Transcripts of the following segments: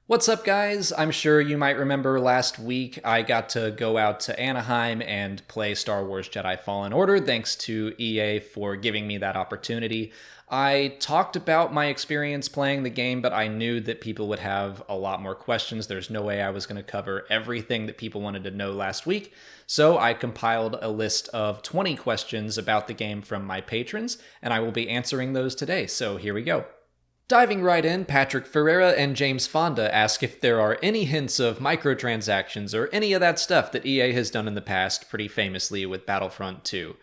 What's up, guys? I'm sure you might remember last week I got to go out to Anaheim and play Star Wars Jedi Fallen Order, thanks to EA for giving me that opportunity. I talked about my experience playing the game, but I knew that people would have a lot more questions. There's no way I was going to cover everything that people wanted to know last week. So I compiled a list of 20 questions about the game from my patrons, and I will be answering those today. So here we go. Diving right in, Patrick Ferreira and James Fonda ask if there are any hints of microtransactions or any of that stuff that EA has done in the past, pretty famously with Battlefront 2.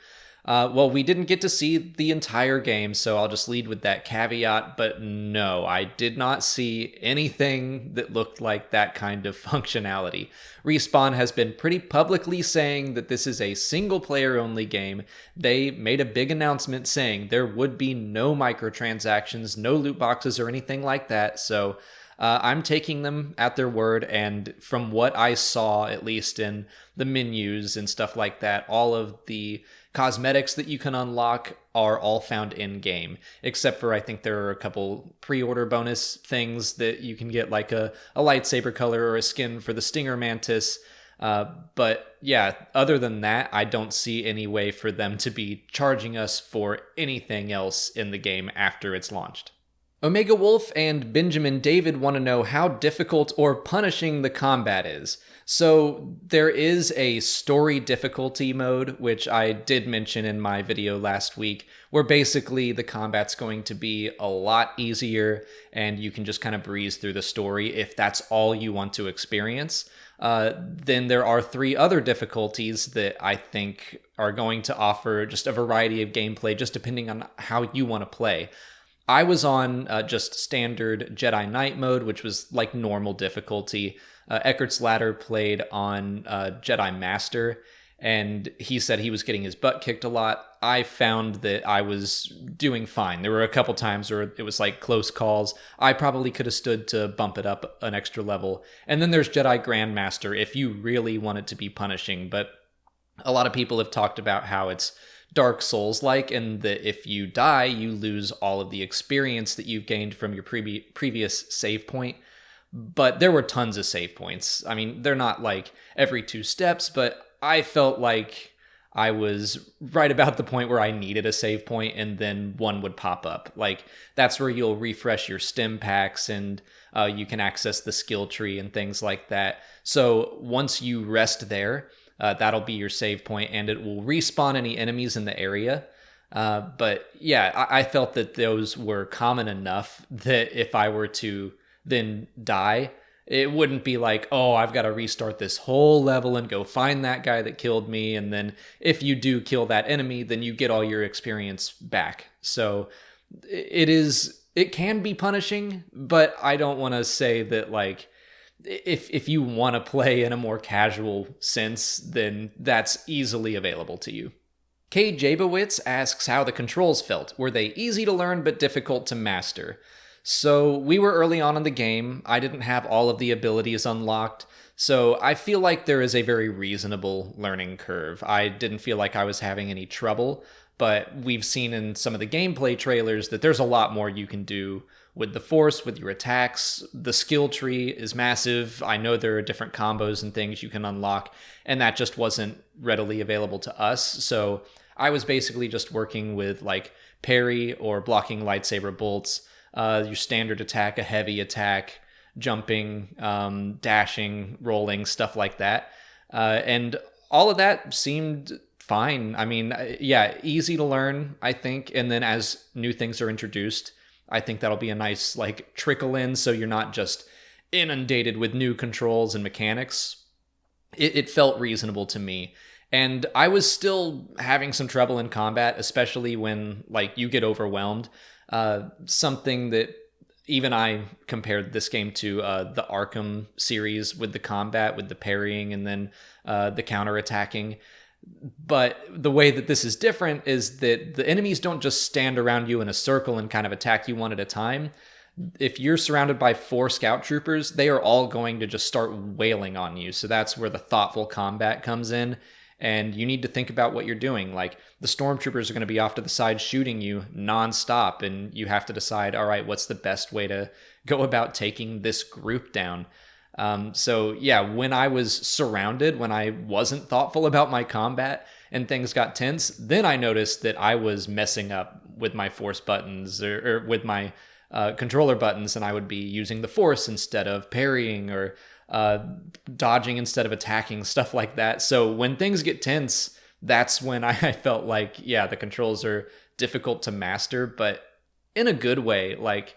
Well, we didn't get to see the entire game, so I'll just lead with that caveat, but no, I did not see anything that looked like that kind of functionality. Respawn has been pretty publicly saying that this is a single-player only game. They made a big announcement saying there would be no microtransactions, no loot boxes or anything like that, so I'm taking them at their word, and from what I saw, at least in the menus and stuff like that, all of the cosmetics that you can unlock are all found in-game, except for I think there are a couple pre-order bonus things that you can get, like a lightsaber color or a skin for the Stinger Mantis. But yeah, other than that, I don't see any way for them to be charging us for anything else in the game after it's launched. Omega Wolf and Benjamin David want to know how difficult or punishing the combat is. So there is a story difficulty mode, which I did mention in my video last week, where basically the combat's going to be a lot easier and you can just kind of breeze through the story if that's all you want to experience. Then there are three other difficulties that I think are going to offer just a variety of gameplay, just depending on how you want to play. I was on just standard Jedi Knight mode, which was like normal difficulty. Eckert's Ladder played on Jedi Master, and he said he was getting his butt kicked a lot. I found that I was doing fine. There were a couple times where it was like close calls. I probably could have stood to bump it up an extra level. And then there's Jedi Grandmaster if you really want it to be punishing, but a lot of people have talked about how it's Dark Souls-like, and that if you die, you lose all of the experience that you've gained from your previous save point. But there were tons of save points. I mean, they're not like every 2 steps, but I felt like I was right about the point where I needed a save point, and then one would pop up. Like, that's where you'll refresh your stim packs, and you can access the skill tree and things like that. So once you rest there, that'll be your save point, and it will respawn any enemies in the area. But yeah, I felt that those were common enough that if I were to then die, it wouldn't be like, oh, I've got to restart this whole level and go find that guy that killed me. And then if you do kill that enemy, then you get all your experience back. So it can be punishing, but I don't want to say that, like, if you want to play in a more casual sense, then that's easily available to you. Kay Jabowitz asks how the controls felt. Were they easy to learn but difficult to master? So we were early on in the game. I didn't have all of the abilities unlocked, so I feel like there is a very reasonable learning curve. I didn't feel like I was having any trouble, but we've seen in some of the gameplay trailers that there's a lot more you can do with the Force, with your attacks. The skill tree is massive. I know there are different combos and things you can unlock, and that just wasn't readily available to us. So I was basically just working with like parry or blocking lightsaber bolts, your standard attack, a heavy attack, jumping, dashing, rolling, stuff like that. And all of that seemed fine. I mean, yeah, easy to learn, I think. And then as new things are introduced, I think that'll be a nice like trickle in, so you're not just inundated with new controls and mechanics. It felt reasonable to me. And I was still having some trouble in combat, especially when like you get overwhelmed. Something that even I compared this game to the Arkham series with the combat, with the parrying and then the counterattacking. But the way that this is different is that the enemies don't just stand around you in a circle and kind of attack you one at a time. If you're surrounded by 4 scout troopers, they are all going to just start wailing on you. So that's where the thoughtful combat comes in. and you need to think about what you're doing. Like, the stormtroopers are going to be off to the side shooting you nonstop, and you have to decide, all right, what's the best way to go about taking this group down? So yeah, when I was surrounded, when I wasn't thoughtful about my combat and things got tense, then I noticed that I was messing up with my force buttons or with my controller buttons, and I would be using the force instead of parrying, or dodging instead of attacking, stuff like that. So when things get tense, that's when I felt like, yeah, the controls are difficult to master, but in a good way. Like,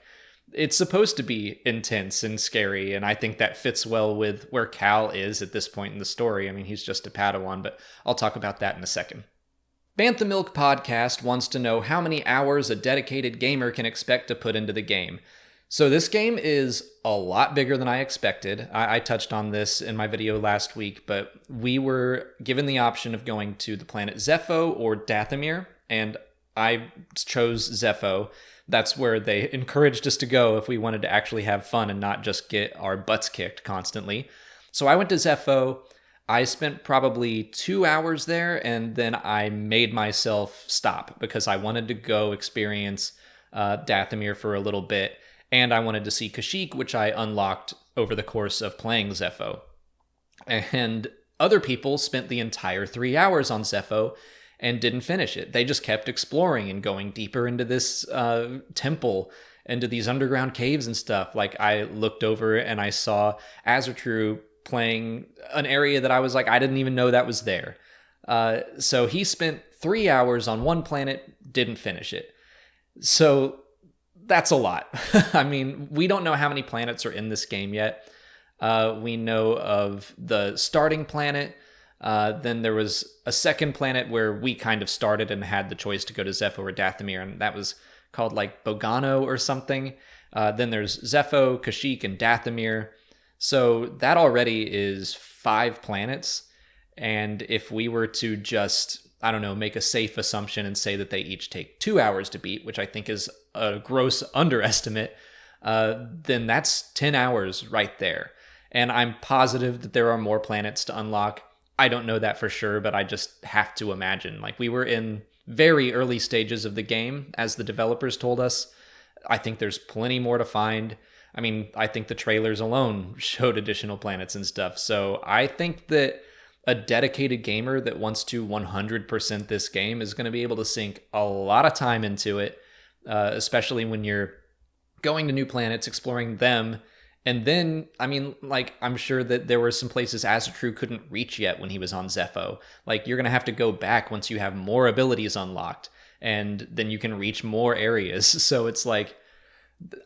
it's supposed to be intense and scary, and I think that fits well with where Cal is at this point in the story. I mean, he's just a Padawan, but I'll talk about that in a second. Bantha Milk Podcast wants to know how many hours a dedicated gamer can expect to put into the game. So this game is a lot bigger than I expected. I touched on this in my video last week, but we were given the option of going to the planet Zepho or Dathomir, and I chose Zepho. That's where they encouraged us to go if we wanted to actually have fun and not just get our butts kicked constantly. So I went to Zepho. I spent probably 2 hours there, and then I made myself stop because I wanted to go experience Dathomir for a little bit, and I wanted to see Kashyyyk, which I unlocked over the course of playing Zepho. And other people spent the entire 3 hours on Zepho and didn't finish it. They just kept exploring and going deeper into this temple, into these underground caves and stuff. Like, I looked over and I saw Azertru playing an area that I was like, I didn't even know that was there. So he spent 3 hours on one planet, didn't finish it. So that's a lot. I mean, we don't know how many planets are in this game yet. We know of the starting planet. Then there was a second planet where we kind of started and had the choice to go to Zepho or Dathomir, and that was called like Bogano or something. Then there's Zepho, Kashyyyk, and Dathomir. So that already is 5 planets. And if we were to just, I don't know, make a safe assumption and say that they each take 2 hours to beat, which I think is a gross underestimate, then that's 10 hours right there. And I'm positive that there are more planets to unlock. I don't know that for sure, but I just have to imagine. Like, we were in very early stages of the game, as the developers told us. I think there's plenty more to find. I mean, I think the trailers alone showed additional planets and stuff. So I think that a dedicated gamer that wants to 100% this game is going to be able to sink a lot of time into it, especially when you're going to new planets, exploring them. And then, I mean, like, I'm sure that there were some places Azertru couldn't reach yet when he was on Zepho. Like, you're going to have to go back once you have more abilities unlocked, and then you can reach more areas. So it's like,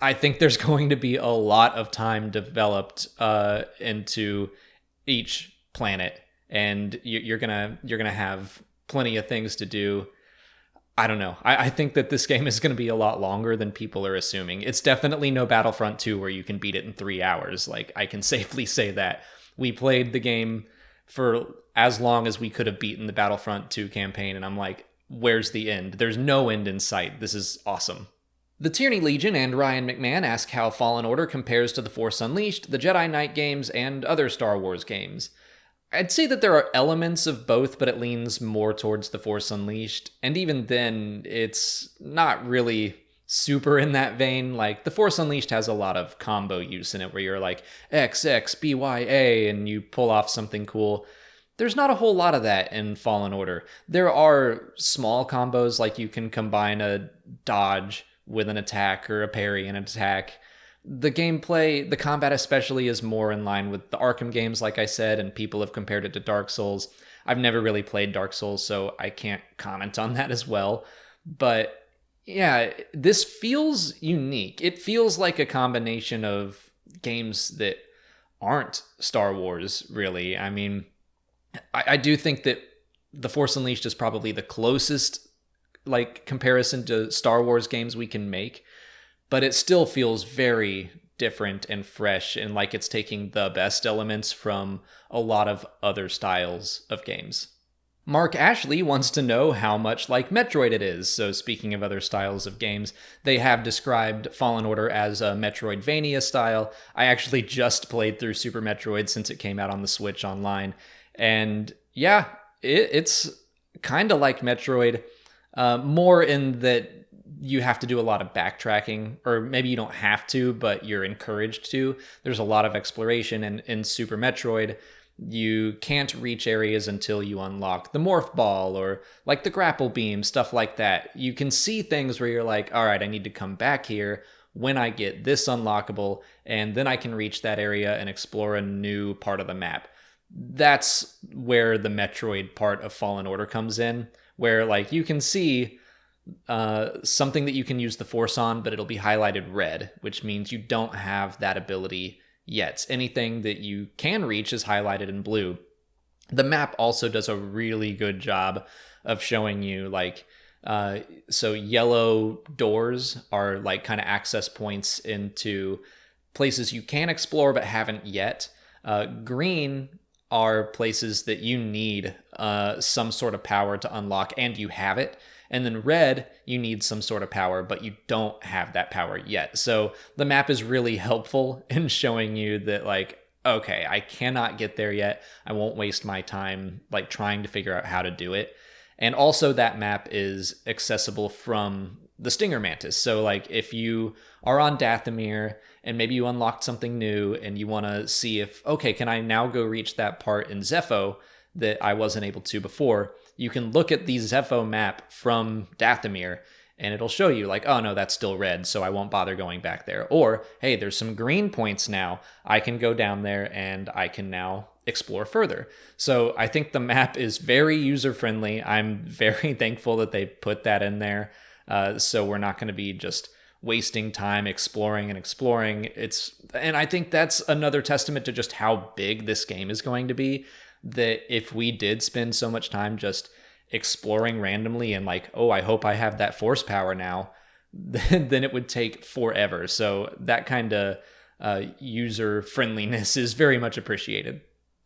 I think there's going to be a lot of time developed into each planet, and you're gonna have plenty of things to do. I don't know. I think that this game is going to be a lot longer than people are assuming. It's definitely no Battlefront 2 where you can beat it in 3 hours. Like, I can safely say that. We played the game for as long as we could have beaten the Battlefront 2 campaign, and I'm like, where's the end? There's no end in sight. This is awesome. The Tierney Legion and Ryan McMahon ask how Fallen Order compares to The Force Unleashed, the Jedi Knight games, and other Star Wars games. I'd say that there are elements of both, but it leans more towards The Force Unleashed. And even then, it's not really super in that vein. Like, The Force Unleashed has a lot of combo use in it, where you're like XX, BYA, and you pull off something cool. There's not a whole lot of that in Fallen Order. There are small combos, like you can combine a dodge with an attack or a parry and an attack. The gameplay, the combat especially, is more in line with the Arkham games, like I said, and people have compared it to Dark Souls. I've never really played Dark Souls, so I can't comment on that as well. But yeah, this feels unique. It feels like a combination of games that aren't Star Wars, really. I mean, I do think that The Force Unleashed is probably the closest like comparison to Star Wars games we can make, but it still feels very different and fresh, and like it's taking the best elements from a lot of other styles of games. Mark Ashley wants to know how much like Metroid it is. So speaking of other styles of games, they have described Fallen Order as a Metroidvania style. I actually just played through Super Metroid since it came out on the Switch online, and yeah, it's kind of like Metroid, more in that you have to do a lot of backtracking, or maybe you don't have to, but you're encouraged to. There's a lot of exploration, and in Super Metroid, you can't reach areas until you unlock the morph ball or like the grapple beam, stuff like that. You can see things where you're like, all right, I need to come back here when I get this unlockable, and then I can reach that area and explore a new part of the map. That's where the Metroid part of Fallen Order comes in, where like you can see something that you can use the Force on, but it'll be highlighted red, which means you don't have that ability yet. Anything that you can reach is highlighted in blue. The map also does a really good job of showing you like, so yellow doors are like kind of access points into places you can explore but haven't yet. Green are places that you need some sort of power to unlock, and you have it. And then red, you need some sort of power, but you don't have that power yet. So the map is really helpful in showing you that, like, okay, I cannot get there yet. I won't waste my time like trying to figure out how to do it. And also that map is accessible from the Stinger Mantis. So like if you are on Dathomir and maybe you unlocked something new and you want to see if, okay, can I now go reach that part in Zepho that I wasn't able to before, you can look at the Zepho map from Dathomir and it'll show you like, oh no, that's still red, so I won't bother going back there. Or, hey, there's some green points now. I can go down there and I can now explore further. So I think the map is very user-friendly. I'm very thankful that they put that in there. So we're not going to be just wasting time exploring and exploring. And I think that's another testament to just how big this game is going to be, that if we did spend so much time just exploring randomly and like, oh, I hope I have that force power now, then it would take forever. So that kind of user friendliness is very much appreciated.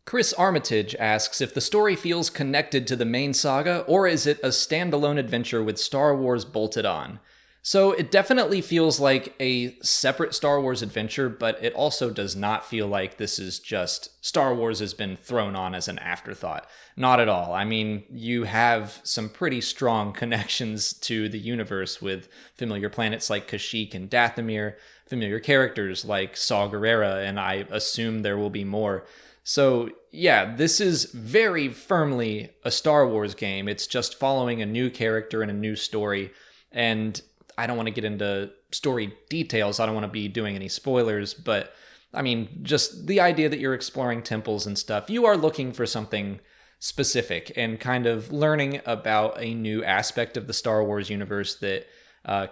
Chris Armitage asks if the story feels connected to the main saga, or is it a standalone adventure with Star Wars bolted on? So it definitely feels like a separate Star Wars adventure, but it also does not feel like this is just Star Wars has been thrown on as an afterthought. Not at all. I mean, you have some pretty strong connections to the universe with familiar planets like Kashyyyk and Dathomir, familiar characters like Saw Gerrera, and I assume there will be more. So yeah, this is very firmly a Star Wars game. It's just following a new character and a new story. And I don't want to get into story details. I don't want to be doing any spoilers, but I mean, just the idea that you're exploring temples and stuff, you are looking for something specific and kind of learning about a new aspect of the Star Wars universe that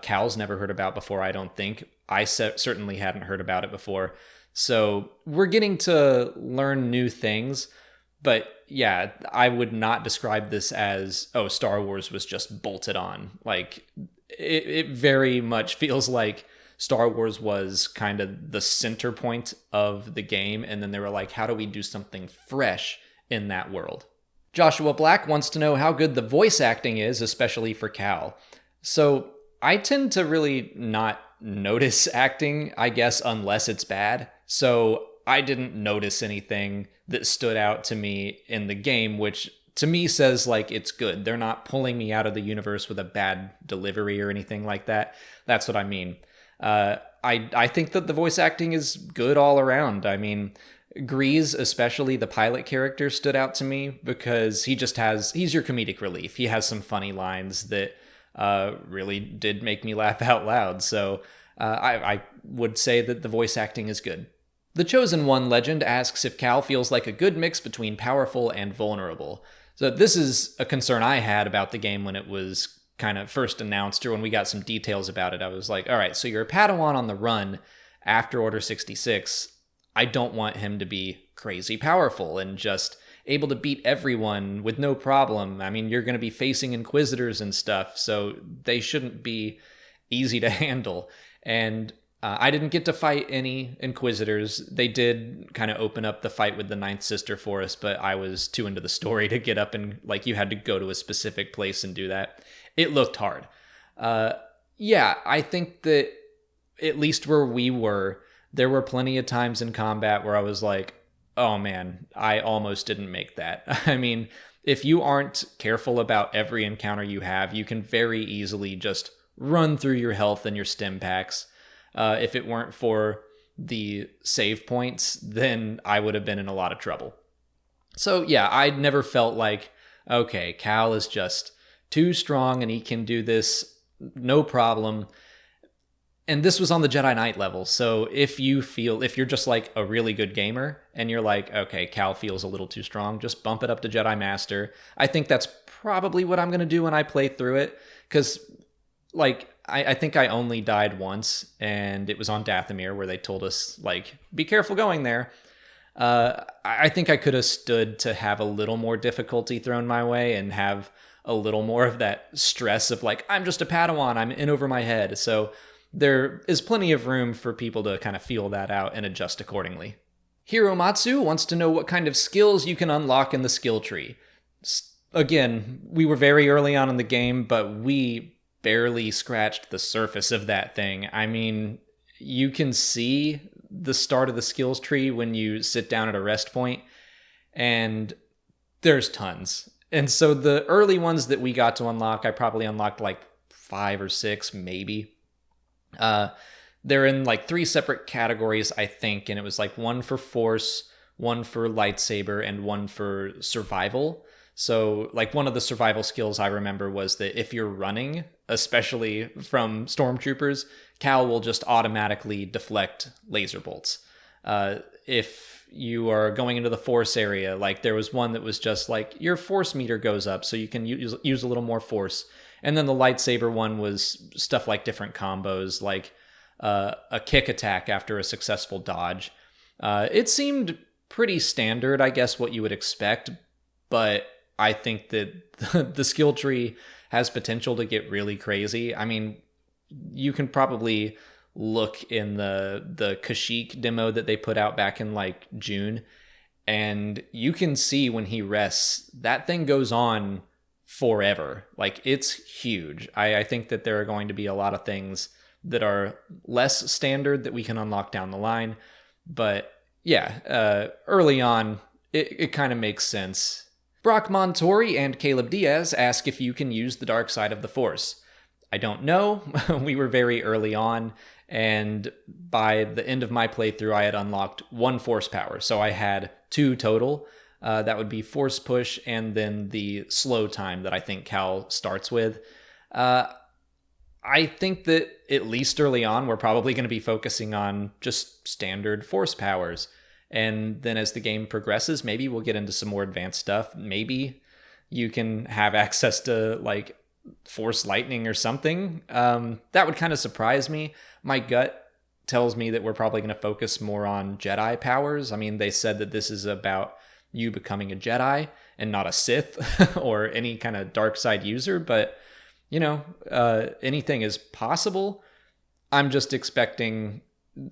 Cal's never heard about before, I don't think. I certainly hadn't heard about it before. So we're getting to learn new things, but yeah, I would not describe this as, oh, Star Wars was just bolted on. Like, it very much feels like Star Wars was kind of the center point of the game, and then they were like, how do we do something fresh in that world? Joshua Black wants to know how good the voice acting is, especially for Cal. So I tend to really not notice acting, I guess, unless it's bad. So I didn't notice anything that stood out to me in the game, which to me says like it's good. They're not pulling me out of the universe with a bad delivery or anything like that. That's what I mean. I think that the voice acting is good all around. I mean, Grease, especially the pilot character, stood out to me because he's your comedic relief. He has some funny lines that really did make me laugh out loud. So I would say that the voice acting is good. The Chosen One legend asks if Cal feels like a good mix between powerful and vulnerable. So this is a concern I had about the game when it was kind of first announced, or when we got some details about it. I was like, all right, so you're a Padawan on the run after Order 66. I don't want him to be crazy powerful and just able to beat everyone with no problem. I mean, you're going to be facing Inquisitors and stuff, so they shouldn't be easy to handle. And I didn't get to fight any Inquisitors. They did kind of open up the fight with the Ninth Sister for us, but I was too into the story to get up and, like, you had to go to a specific place and do that. It looked hard. Yeah, I think that at least where we were, there were plenty of times in combat where I was like, oh man, I almost didn't make that. I mean, if you aren't careful about every encounter you have, you can very easily just run through your health and your stim packs. If it weren't for the save points, then I would have been in a lot of trouble. So yeah, I never felt like, okay, Cal is just too strong and he can do this no problem. And this was on the Jedi Knight level. So if you're just like a really good gamer and you're like, okay, Cal feels a little too strong, just bump it up to Jedi Master. I think that's probably what I'm going to do when I play through it. Because like, I think I only died once, and it was on Dathomir where they told us, like, be careful going there. I think I could have stood to have a little more difficulty thrown my way and have a little more of that stress of like, I'm just a Padawan, I'm in over my head. So there is plenty of room for people to kind of feel that out and adjust accordingly. Hiromatsu wants to know what kind of skills you can unlock in the skill tree. Again, we were very early on in the game, but we barely scratched the surface of that thing. I mean, you can see the start of the skills tree when you sit down at a rest point, and there's tons. And so the early ones that we got to unlock, I probably unlocked like 5 or 6, maybe. They're in like 3 separate categories, I think, and it was like 1 for force, 1 for lightsaber, and 1 for survival. So like one of the survival skills I remember was that if you're running, especially from stormtroopers, Cal will just automatically deflect laser bolts. If you are going into the force area, like there was one that was just like your force meter goes up, so you can use a little more force. And then the lightsaber one was stuff like different combos, like a kick attack after a successful dodge. It seemed pretty standard, I guess, what you would expect, but I think that the skill tree has potential to get really crazy. I mean, you can probably look in the Kashyyyk demo that they put out back in like June, and you can see when he rests, that thing goes on forever. Like, it's huge. I think that there are going to be a lot of things that are less standard that we can unlock down the line. But yeah, early on, it kind of makes sense. Brock Montori and Caleb Diaz ask if you can use the dark side of the Force. I don't know. We were very early on, and by the end of my playthrough, I had unlocked 1 Force power. So I had 2 total. That would be Force Push and then the slow time that I think Cal starts with. I think that at least early on, we're probably going to be focusing on just standard Force powers. And then as the game progresses, maybe we'll get into some more advanced stuff. Maybe you can have access to like Force Lightning or something. That would kind of surprise me. My gut tells me that we're probably going to focus more on Jedi powers. I mean, they said that this is about you becoming a Jedi and not a Sith or any kind of dark side user. But, you know, anything is possible. I'm just expecting,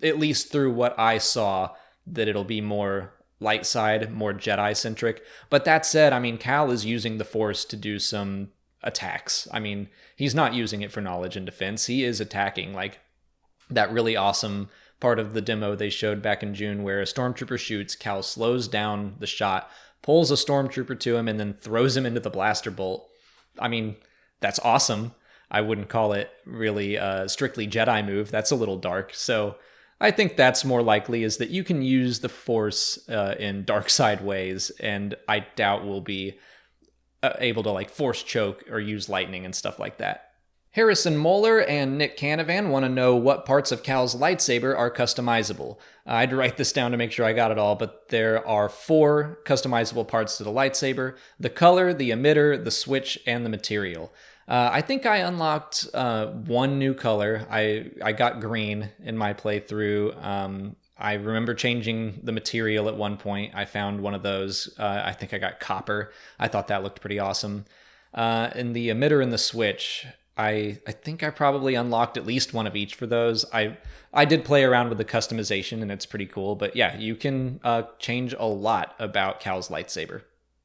at least through what I saw, that it'll be more light side, more Jedi-centric. But that said, I mean, Cal is using the Force to do some attacks. I mean, he's not using it for knowledge and defense. He is attacking, like that really awesome part of the demo they showed back in June where a stormtrooper shoots, Cal slows down the shot, pulls a stormtrooper to him, and then throws him into the blaster bolt. I mean, that's awesome. I wouldn't call it really a strictly Jedi move. That's a little dark. So I think that's more likely, is that you can use the Force in dark side ways, and I doubt we'll be able to like Force choke or use lightning and stuff like that. Harrison Moeller and Nick Canavan want to know what parts of Cal's lightsaber are customizable. I had to write this down to make sure I got it all, but there are 4 customizable parts to the lightsaber: the color, the emitter, the switch, and the material. I think I unlocked 1 new color. I got green in my playthrough. I remember changing the material at one point. I found one of those. I think I got copper. I thought that looked pretty awesome. And the emitter and the switch, I think I probably unlocked at least 1 of each for those. I did play around with the customization, and it's pretty cool. But yeah, you can change a lot about Cal's lightsaber.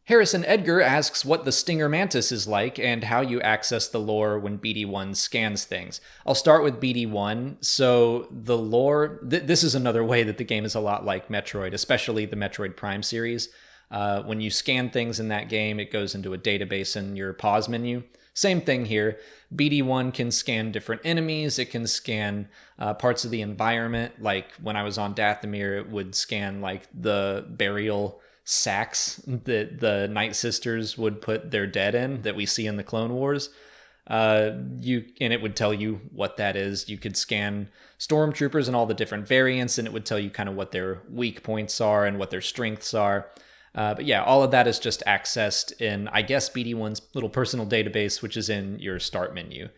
Harrison Edgar asks what the Stinger Mantis is like and how you access the lore when BD1 scans things. I'll start with BD1. So the lore, this is another way that the game is a lot like Metroid, especially the Metroid Prime series. When you scan things in that game, it goes into a database in your pause menu. Same thing here. BD1 can scan different enemies. It can scan parts of the environment. Like when I was on Dathomir, it would scan like the burial sacks that the Night Sisters would put their dead in that we see in the Clone Wars. And it would tell you what that is. You could scan stormtroopers and all the different variants, and it would tell you kind of what their weak points are and what their strengths are. But yeah, all of that is just accessed in, I guess, BD1's little personal database, which is in your start menu.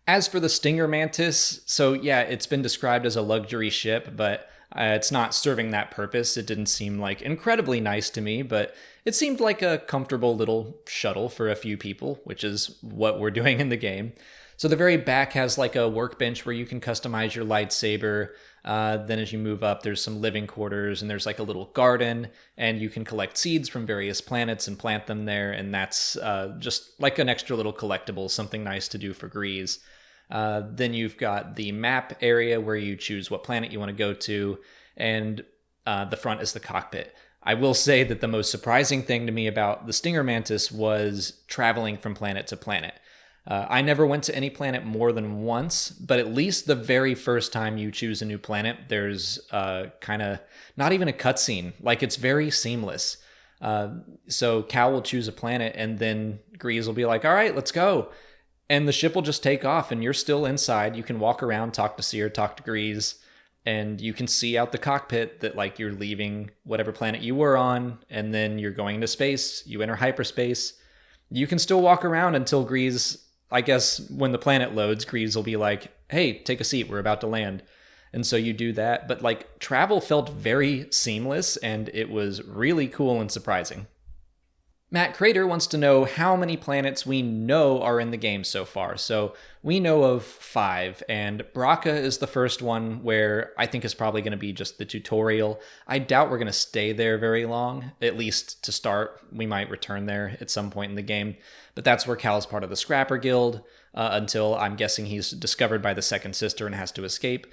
As for the Stinger Mantis, so yeah, it's been described as a luxury ship, but it's not serving that purpose. It didn't seem like incredibly nice to me, but it seemed like a comfortable little shuttle for a few people, which is what we're doing in the game. So the very back has like a workbench where you can customize your lightsaber. Then as you move up, there's some living quarters and there's like a little garden, and you can collect seeds from various planets and plant them there. And that's just like an extra little collectible, something nice to do for Grease. Then you've got the map area where you choose what planet you want to go to, and the front is the cockpit. I will say that the most surprising thing to me about the Stinger Mantis was traveling from planet to planet. I never went to any planet more than once, but at least the very first time you choose a new planet, there's kind of not even a cutscene. Like, it's very seamless. So Cal will choose a planet, and then Grease will be like, all right, let's go. And the ship will just take off, and you're still inside. You can walk around, talk to Seer, talk to Grease, and you can see out the cockpit that like you're leaving whatever planet you were on, and then you're going to space. You enter hyperspace. You can still walk around until Grease, I guess when the planet loads, Grease will be like, hey, take a seat, we're about to land. And so you do that. But like, travel felt very seamless, and it was really cool and surprising. Matt Crater wants to know how many planets we know are in the game so far. So we know of 5, and Braca is the first one, where I think is probably going to be just the tutorial. I doubt we're going to stay there very long, at least to start. We might return there at some point in the game, but that's where Cal's part of the Scrapper Guild, until I'm guessing he's discovered by the second sister and has to escape.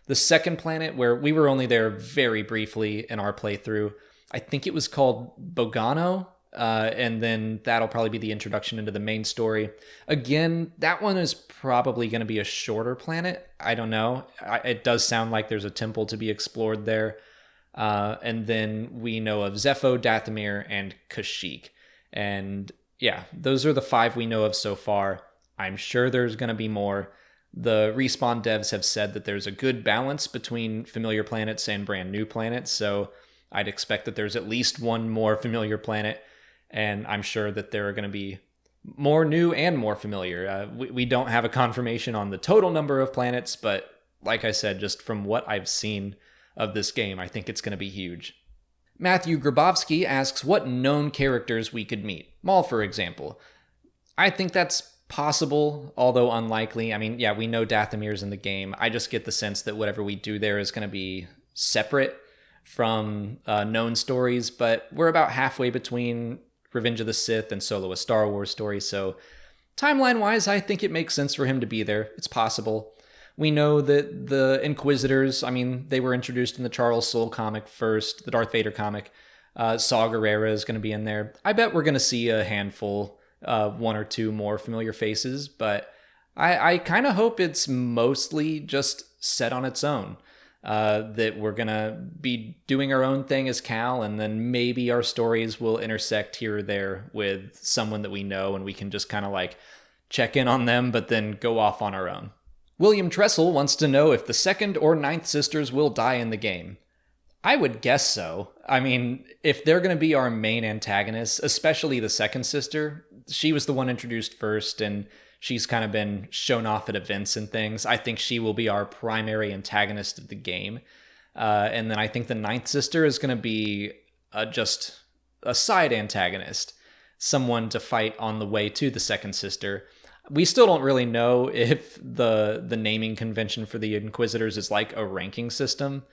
The second planet, where we were only there very briefly in our playthrough, I think it was called Bogano. And then that'll probably be the introduction into the main story. Again, that one is probably going to be a shorter planet. I don't know. It does sound like there's a temple to be explored there. And then we know of Zepho, Dathomir, and Kashyyyk. And yeah, those are the 5 we know of so far. I'm sure there's going to be more. The Respawn devs have said that there's a good balance between familiar planets and brand new planets. So I'd expect that there's at least one more familiar planet. And I'm sure that there are going to be more new and more familiar. We don't have a confirmation on the total number of planets, but like I said, just from what I've seen of this game, I think it's going to be huge. Matthew Grabowski asks what known characters we could meet. Maul, for example. I think that's possible, although unlikely. I mean, yeah, we know Dathomir's in the game. I just get the sense that whatever we do there is going to be separate from known stories, but we're about halfway between Revenge of the Sith and Solo, a Star Wars story, so timeline-wise, I think it makes sense for him to be there. It's possible. We know that the Inquisitors, I mean, they were introduced in the Charles Soule comic first, the Darth Vader comic. Saw Gerrera is going to be in there. I bet we're going to see a handful, 1 or 2 more familiar faces, but I kind of hope it's mostly just set on its own. That we're gonna be doing our own thing as Cal, and then maybe our stories will intersect here or there with someone that we know, and we can just kind of like check in on them, but then go off on our own. William Tressel wants to know if the second or ninth sisters will die in the game. I would guess so. I mean, if they're going to be our main antagonists, especially the second sister, she was the one introduced first, and she's kind of been shown off at events and things. I think she will be our primary antagonist of the game. And then I think the ninth sister is going to be just a side antagonist, someone to fight on the way to the second sister. We still don't really know if the naming convention for the Inquisitors is like a ranking system.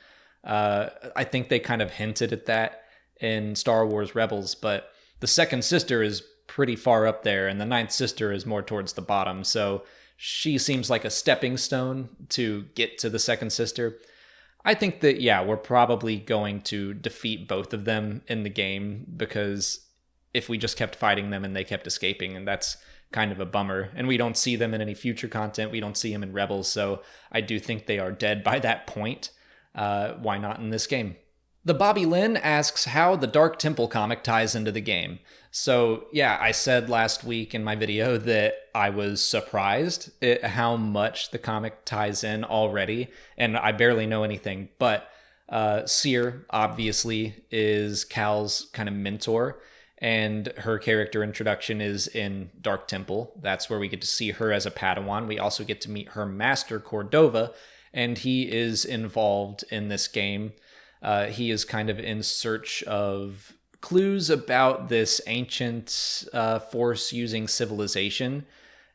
I think they kind of hinted at that in Star Wars Rebels, but the second sister is pretty far up there, and the ninth sister is more towards the bottom, so she seems like a stepping stone to get to the second sister. I think that, yeah, we're probably going to defeat both of them in the game, because if we just kept fighting them and they kept escaping, and that's kind of a bummer. And we don't see them in any future content. We don't see them in Rebels. So I do think they are dead by that point. Why not in this game? The Bobby Lynn asks how the Dark Temple comic ties into the game. So yeah, I said last week in my video that I was surprised at how much the comic ties in already, and I barely know anything, but Seer obviously is Cal's kind of mentor, and her character introduction is in Dark Temple. That's where we get to see her as a Padawan. We also get to meet her master, Cordova, and he is involved in this game. He is kind of in search of clues about this ancient force-using civilization,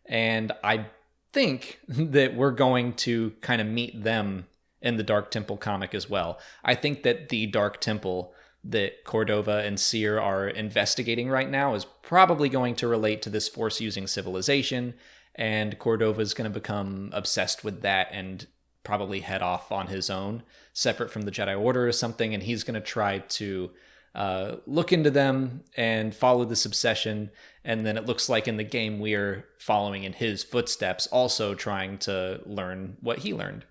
and I think that we're going to kind of meet them in the Dark Temple comic as well. I think that the Dark Temple that Cordova and Seer are investigating right now is probably going to relate to this force-using civilization, and Cordova is going to become obsessed with that and probably head off on his own, separate from the Jedi Order or something, and he's going to try to look into them and follow this obsession. And then it looks like in the game we're following in his footsteps, also trying to learn what he learned.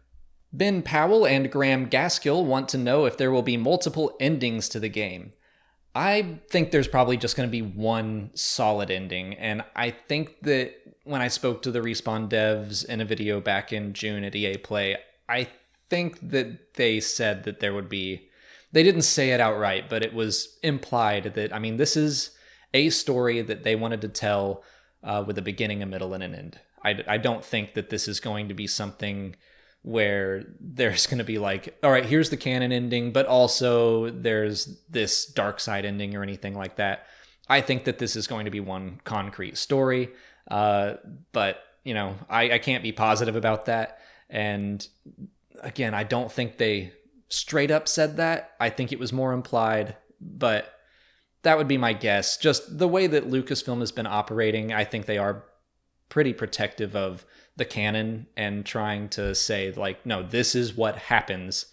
Ben Powell and Graham Gaskill want to know if there will be multiple endings to the game. I think there's probably just going to be one solid ending, and I think that when I spoke to the Respawn devs in a video back in June at EA Play, I think that they said that there would be... They didn't say it outright, but it was implied that, I mean, this is a story that they wanted to tell with a beginning, a middle, and an end. I don't think that this is going to be something where there's going to be like, all right, here's the canon ending, but also there's this dark side ending or anything like that. I think that this is going to be one concrete story, but, you know, I can't be positive about that. And again, I don't think they straight up said that. I think it was more implied, but that would be my guess. Just the way that Lucasfilm has been operating, I think they are pretty protective of the canon and trying to say, like, no, this is what happens,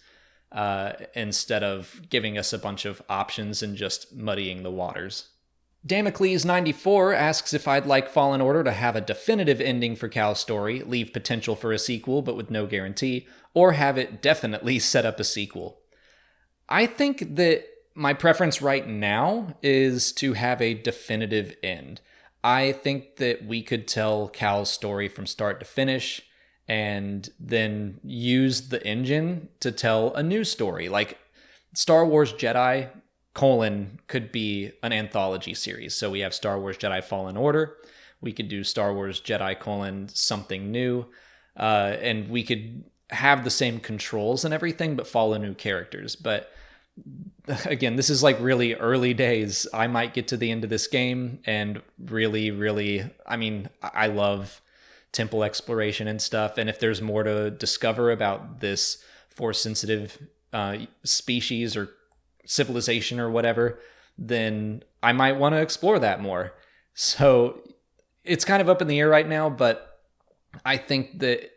instead of giving us a bunch of options and just muddying the waters. Damocles94 asks if I'd like Fallen Order to have a definitive ending for Cal's story, leave potential for a sequel but with no guarantee, or have it definitely set up a sequel. I think that my preference right now is to have a definitive end. I think that we could tell Cal's story from start to finish and then use the engine to tell a new story. Like Star Wars Jedi could be an anthology series. So we have Star Wars Jedi Fallen Order. We could do Star Wars Jedi something new. And we could have the same controls and everything, but follow new characters. But again, this is like really early days. I might get to the end of this game and really, I mean, I love temple exploration and stuff. And if there's more to discover about this force-sensitive species or civilization or whatever, then I might want to explore that more. So it's kind of up in the air right now, but I think that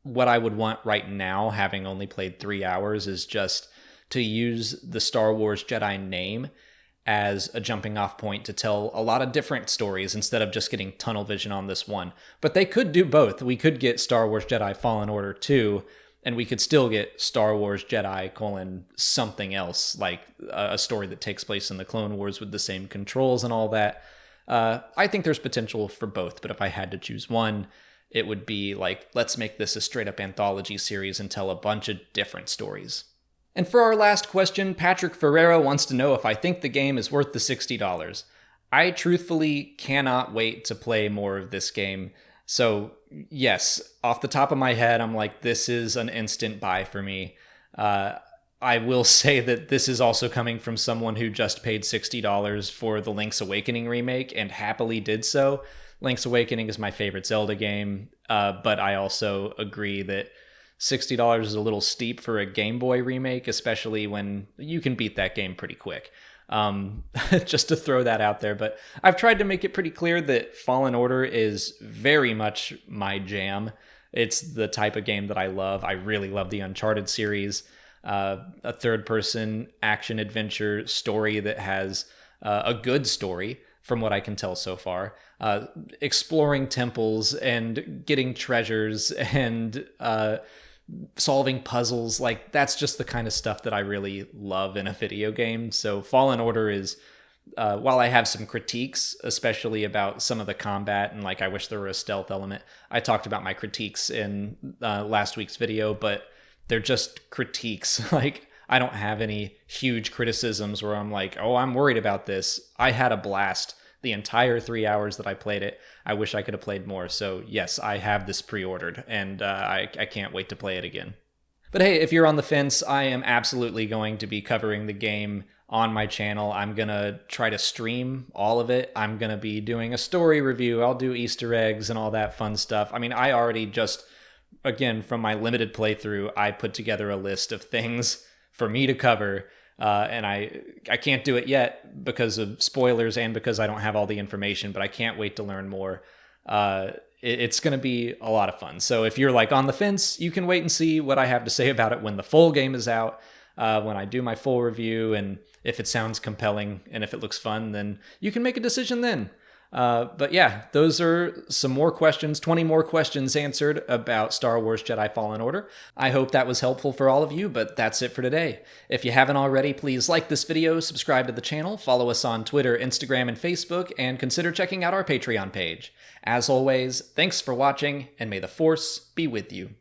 what I would want right now, having only played 3 hours, is just to use the Star Wars Jedi name as a jumping off point to tell a lot of different stories instead of just getting tunnel vision on this one. But they could do both. We could get Star Wars Jedi Fallen Order 2, and we could still get Star Wars Jedi something else, like a story that takes place in the Clone Wars with the same controls and all that. I think there's potential for both, but if I had to choose one, it would be like, let's make this a straight up anthology series and tell a bunch of different stories. And for our last question, Patrick Ferreira wants to know if I think the game is worth the $60. I truthfully cannot wait to play more of this game. So yes, off the top of my head, I'm like, this is an instant buy for me. I will say that this is also coming from someone who just paid $60 for the Link's Awakening remake and happily did so. Link's Awakening is my favorite Zelda game, but I also agree that $60 is a little steep for a Game Boy remake, especially when you can beat that game pretty quick. Just to throw that out there. But I've tried to make it pretty clear that Fallen Order is very much my jam. It's the type of game that I love. I really love the Uncharted series. a third-person action-adventure story that has a good story, from what I can tell so far. Exploring temples and getting treasures and solving puzzles, like that's just the kind of stuff that I really love in a video game. So Fallen Order is, while I have some critiques, especially about some of the combat and like I wish there were a stealth element. I talked about my critiques in last week's video, but they're just critiques. Like I don't have any huge criticisms where I'm like, oh, I'm worried about this. I had a blast the entire 3 hours that I played it. I wish I could have played more. So yes, I have this pre-ordered, and I can't wait to play it again. But hey, if you're on the fence, I am absolutely going to be covering the game on my channel. I'm going to try to stream all of it. I'm going to be doing a story review. I'll do Easter eggs and all that fun stuff. I mean, I already just, again, from my limited playthrough, I put together a list of things for me to cover. And I can't do it yet because of spoilers and because I don't have all the information, but I can't wait to learn more. It's going to be a lot of fun. So if you're like on the fence, you can wait and see what I have to say about it when the full game is out, when I do my full review. And if it sounds compelling and if it looks fun, then you can make a decision then. But yeah, those are some more questions, 20 more questions answered about Star Wars Jedi Fallen Order. I hope that was helpful for all of you, but that's it for today. If you haven't already, please like this video, subscribe to the channel, follow us on Twitter, Instagram, and Facebook, and consider checking out our Patreon page. As always, thanks for watching, and may the Force be with you.